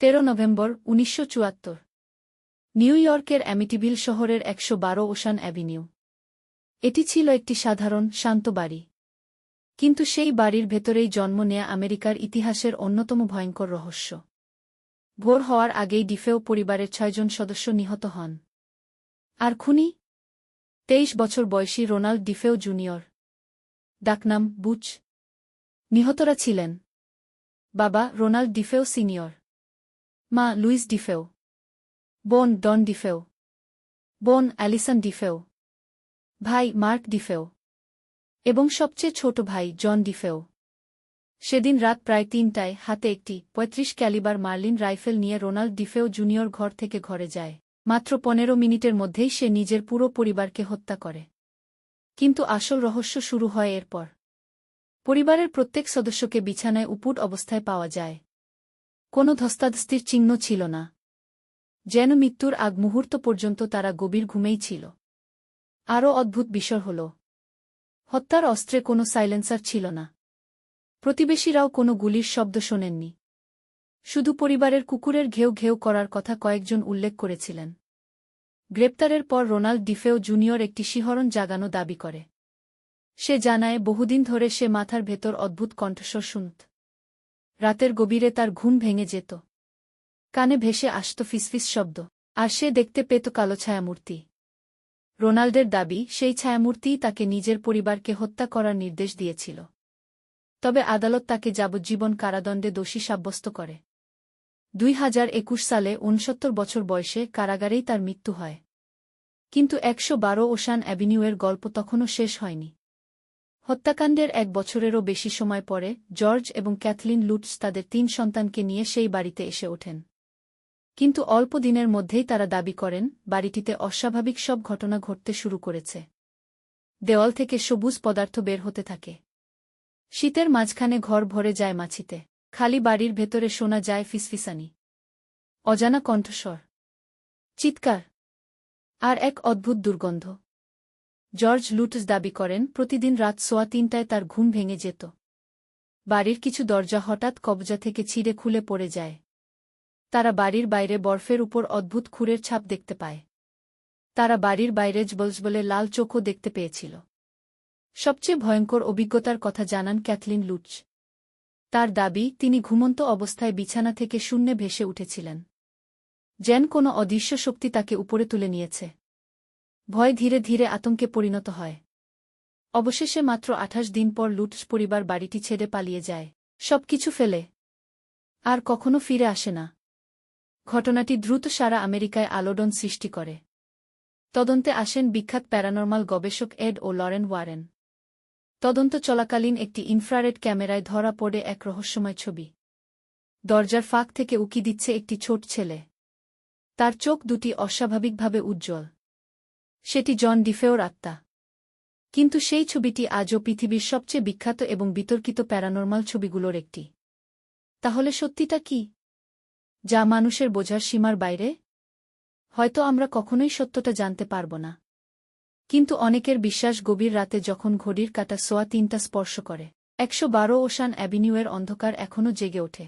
13 November 1974 new ইয়র্কের Amityville শহরের 112 ocean avenue. এটি ছিল একটি সাধারণ, শান্ত বাড়ি। কিন্তু সেই বাড়ির ভেতরেই জন্ম নেয়া আমেরিকার ইতিহাসের অন্যতম ভয়ঙ্কর রহস্য। ভোর হওয়ার আগেই ডিফেও পরিবারের 6 জন সদস্য নিহত হন। আর খুনি? 23 বছর বয়সী রোনাল্ড ডিফেও জুনিয়র, ডাকনাম বুচ। নিহতরা ছিলেন বাবা রোনাল্ড ডিফেও সিনিয়র, মা লুইস ডিফেও, বোন ডন ডিফেও, বোন অ্যালিসন ডিফেও, ভাই মার্ক ডিফেও এবং সবচেয়ে ছোট ভাই জন ডিফেও। সেদিন রাত প্রায় 3টায় হাতে একটি 35 ক্যালিবার মার্লিন রাইফেল নিয়ে রোনাল্ড ডিফেও জুনিয়র ঘর থেকে ঘরে যায়। মাত্র 15 মিনিটের মধ্যেই সে নিজের পুরো পরিবারকে হত্যা করে। কিন্তু আসল রহস্য শুরু হয় এরপর। পরিবারের প্রত্যেক সদস্যকে বিছানায় উপুট অবস্থায় পাওয়া যায়। কোনো ধস্তাধস্তির চিহ্ন ছিল না। যেন মৃত্যুর আগ মুহূর্ত পর্যন্ত তারা গভীর ঘুমেই ছিল। আরও অদ্ভুত বিষয় হল, হত্যার অস্ত্রে কোনো সাইলেন্সার ছিল না। প্রতিবেশীরাও কোনো গুলির শব্দ শোনেননি। শুধু পরিবারের কুকুরের ঘেউ ঘেউ করার কথা কয়েকজন উল্লেখ করেছিলেন। গ্রেপ্তারের পর রোনাল্ড ডিফেও জুনিয়র একটি শিহরণ জাগানো দাবি করে। সে জানায় বহুদিন ধরে সে মাথার ভেতর অদ্ভুত কণ্ঠস্বর শুনত। রাতের গভীরে তার ঘুম ভেঙে যেত। কানে ভেসে আসত ফিসফিস শব্দ, আর সে দেখতে পেত কালো ছায়ামূর্তি। রোনাল্ডের দাবি, সেই ছায়ামূর্তিই তাকে নিজের পরিবারকে হত্যা করার নির্দেশ দিয়েছিল। তবে আদালত তাকে যাবজ্জীবন কারাদণ্ডে দোষী সাব্যস্ত করে। 2021 সালে 69 বছর বয়সে কারাগারেই তার মৃত্যু হয়। কিন্তু 112 ওশান অ্যাভিনিউয়ের গল্প তখনও শেষ হয়নি। হত্যাকাণ্ডের 1 বছরেরও বেশি সময় পরে জর্জ এবং ক্যাথলিন লুটস তাদের 3 সন্তানকে নিয়ে সেই বাড়িতে এসে ওঠেন। কিন্তু অল্প দিনের মধ্যেই তারা দাবি করেন, বাড়িটিতে অস্বাভাবিক সব ঘটনা ঘটতে শুরু করেছে। দেওয়াল থেকে সবুজ পদার্থ বের হতে থাকে। শীতের মাঝখানে ঘর ভরে যায় মাছিতে। খালি বাড়ির ভেতরে শোনা যায় ফিসফিসানি, অজানা কণ্ঠস্বর, চিৎকার আর এক অদ্ভুত দুর্গন্ধ। জর্জ লুটস দাবি করেন, প্রতিদিন রাত 3:15টায় তার ঘুম ভেঙে যেত। বাড়ির কিছু দরজা হঠাৎ কবজা থেকে ছিঁড়ে খুলে পড়ে যায়। তারা বাড়ির বাইরে বরফের উপর অদ্ভুত খুরের ছাপ দেখতে পায়। তারা বাড়ির বাইরে বলে লাল চোখও দেখতে পেয়েছিল। সবচেয়ে ভয়ঙ্কর অভিজ্ঞতার কথা জানান ক্যাথলিন লুটস। তার দাবি, তিনি ঘুমন্ত অবস্থায় বিছানা থেকে শূন্যে ভেসে উঠেছিলেন। যেন কোনো অদৃশ্য শক্তি তাকে উপরে তুলে নিয়েছে। ভয় ধীরে ধীরে আতঙ্কে পরিণত হয়। অবশেষে মাত্র 28 দিন পর লুটস পরিবার বাড়িটি ছেড়ে পালিয়ে যায়, সবকিছু ফেলে। আর কখনো ফিরে আসে না। ঘটনাটি দ্রুত সারা আমেরিকায় আলোড়ন সৃষ্টি করে। তদন্তে আসেন বিখ্যাত প্যারানরমাল গবেষক এড ও লরেন ওয়ারেন। তদন্ত চলাকালীন একটি ইনফ্রারেড ক্যামেরায় ধরা পড়ে এক রহস্যময় ছবি। দরজার ফাঁক থেকে উকি দিচ্ছে একটি ছোট ছেলে। তার চোখ দুটি অস্বাভাবিকভাবে উজ্জ্বল। সেটি জন ডিফেওর আত্মা। কিন্তু সেই ছবিটি আজও পৃথিবীর সবচেয়ে বিখ্যাত এবং বিতর্কিত প্যারানরমাল ছবিগুলোর একটি। তাহলে সত্যিটা কি? যা মানুষের বোঝার সীমার বাইরে? হয়তো আমরা কখনোই সত্যটা জানতে পারব না। কিন্তু অনেকের বিশ্বাস, গভীর রাতে যখন ঘড়ির কাঁটা 3:15 স্পর্শ করে, 112 ওশান অ্যাভিনিউয়ের অন্ধকার এখনও জেগে ওঠে।